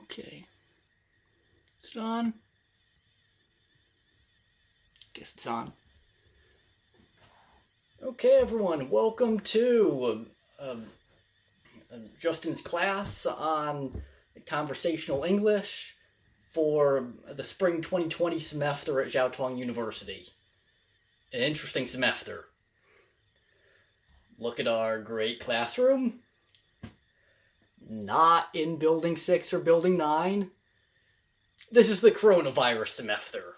Okay. Is it on? Guess it's on. Okay, everyone, welcome to Justin's class on conversational English for the spring 2020 semester at Jiaotong University. An interesting semester. Look at our great classroom. Not in Building 6 or Building 9. This is the coronavirus semester.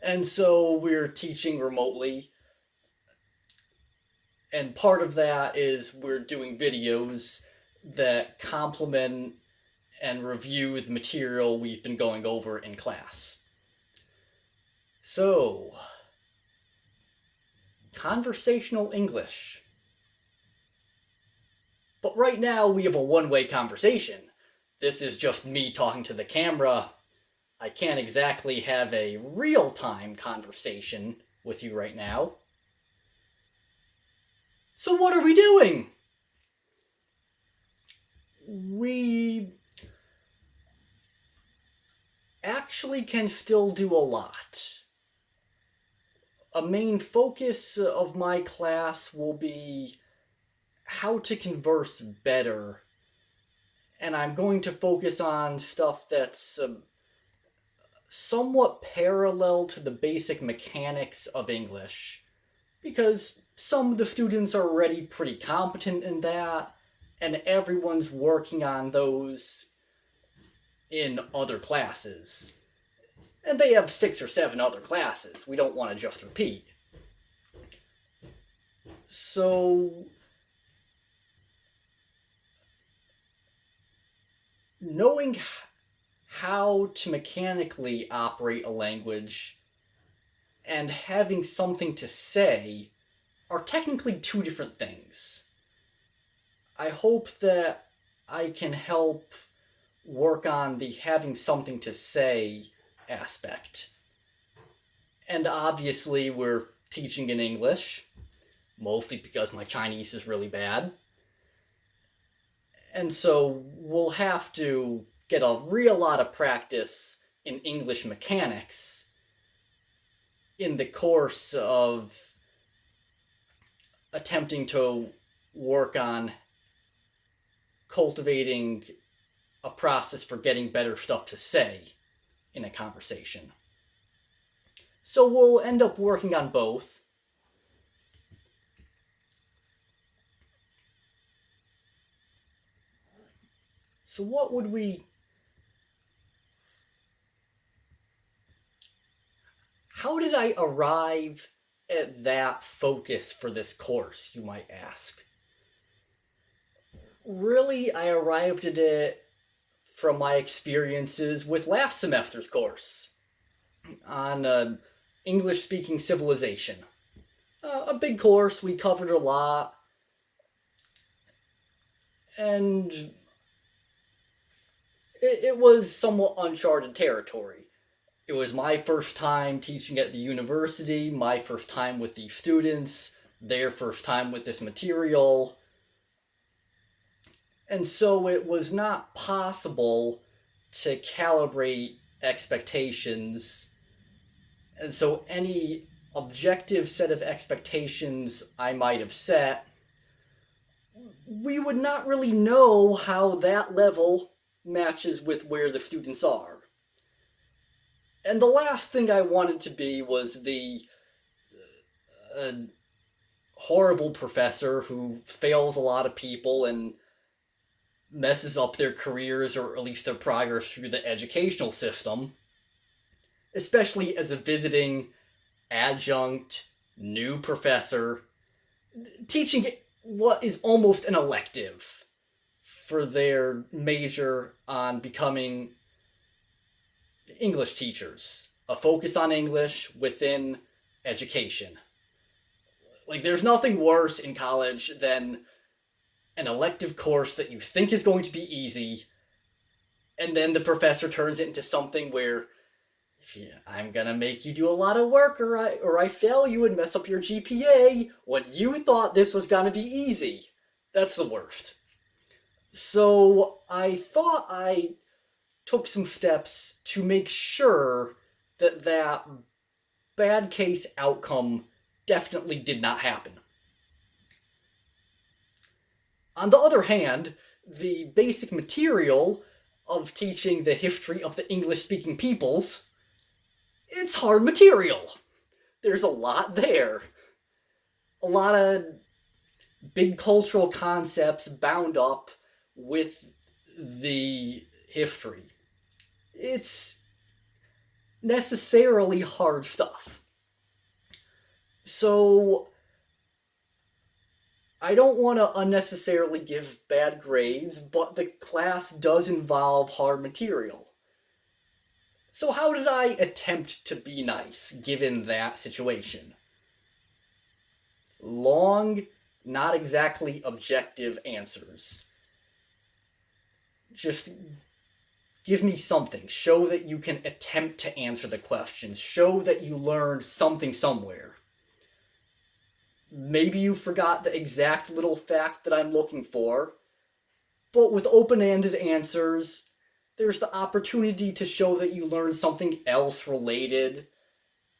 And so we're teaching remotely. And part of that is we're doing videos that complement and review the material we've been going over in class. So, conversational English. But right now we have a one-way conversation. This is just me talking to the camera. I can't exactly have a real-time conversation with you right now. So what are we doing? We actually can still do a lot. A main focus of my class will be how to converse better. And I'm going to focus on stuff that's somewhat parallel to the basic mechanics of English, because some of the students are already pretty competent in that, and everyone's working on those in other classes. And they have 6 or 7 other classes. We don't want to just repeat. So, knowing how to mechanically operate a language and having something to say are technically two different things. I hope that I can help work on the having something to say aspect. And obviously we're teaching in English, mostly because my Chinese is really bad. And so we'll have to get a real lot of practice in English mechanics in the course of attempting to work on cultivating a process for getting better stuff to say in a conversation. So we'll end up working on both. So what would we... How did I arrive at that focus for this course, you might ask? Really, I arrived at it from my experiences with last semester's course on English-speaking civilization. A big course, we covered a lot, and it was somewhat uncharted territory. It was my first time teaching at the university, my first time with the students, their first time with this material. And so it was not possible to calibrate expectations. And so any objective set of expectations I might have set, we would not really know how that level matches with where the students are. And the last thing I wanted to be was the horrible professor who fails a lot of people and messes up their careers, or at least their progress through the educational system, especially as a visiting adjunct new professor teaching what is almost an elective for their major on becoming English teachers. A focus on English within education. Like, there's nothing worse in college than an elective course that you think is going to be easy, and then the professor turns it into something where I'm gonna make you do a lot of work, or I fail you and mess up your GPA when you thought this was gonna be easy. That's the worst. So I thought I took some steps to make sure that that bad case outcome definitely did not happen. On the other hand, the basic material of teaching the history of the English-speaking peoples, it's hard material. There's a lot there. A lot of big cultural concepts bound up with the history. It's necessarily hard stuff. So I don't want to unnecessarily give bad grades, but the class does involve hard material. So how did I attempt to be nice, given that situation? Long, not exactly objective answers. Just give me something. Show that you can attempt to answer the questions. Show that you learned something somewhere. Maybe you forgot the exact little fact that I'm looking for, but with open-ended answers, there's the opportunity to show that you learned something else related.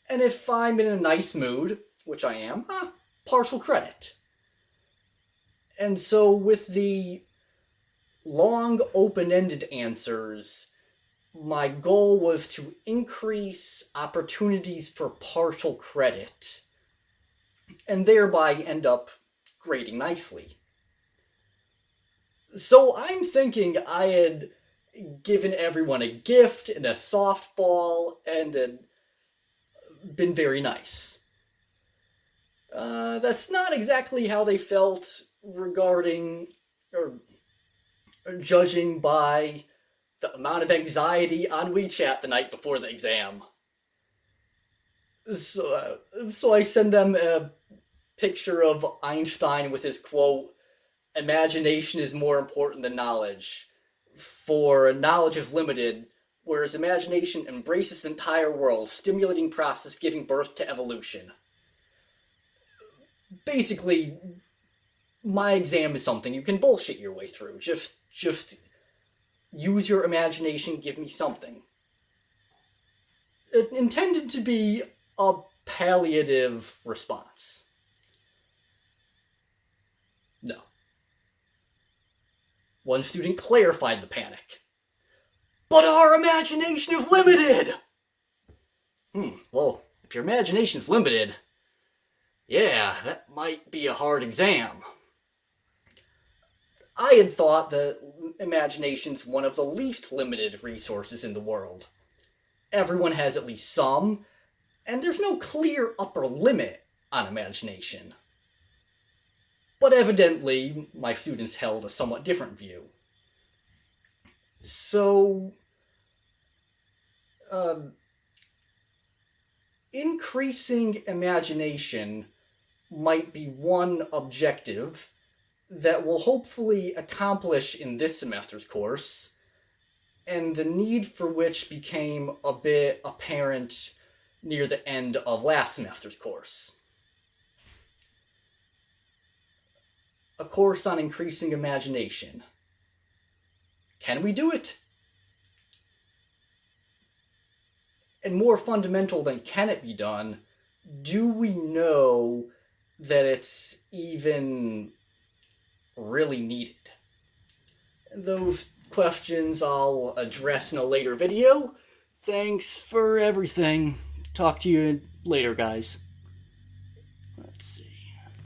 And if I'm in a nice mood, which I am, partial credit. And so with the long open-ended answers, my goal was to increase opportunities for partial credit, and thereby end up grading nicely. So I'm thinking I had given everyone a gift and a softball and had been very nice. That's not exactly how they felt regarding, or judging by the amount of anxiety on WeChat the night before the exam. So I send them a picture of Einstein with his quote, "Imagination is more important than knowledge, for knowledge is limited, whereas imagination embraces the entire world, stimulating process giving birth to evolution." Basically, my exam is something you can bullshit your way through. Just use your imagination, give me something. It intended to be a palliative response. No. One student clarified the panic. "But our imagination is limited!" Well, if your imagination is limited, yeah, that might be a hard exam. I had thought that imagination's one of the least limited resources in the world. Everyone has at least some, and there's no clear upper limit on imagination. But evidently, my students held a somewhat different view. So, increasing imagination might be one objective that we'll hopefully accomplish in this semester's course, and the need for which became a bit apparent near the end of last semester's course. A course on increasing imagination. Can we do it? And more fundamental than can it be done, do we know that it's even really needed? Those questions I'll address in a later video. Thanks for everything. Talk to you later, guys.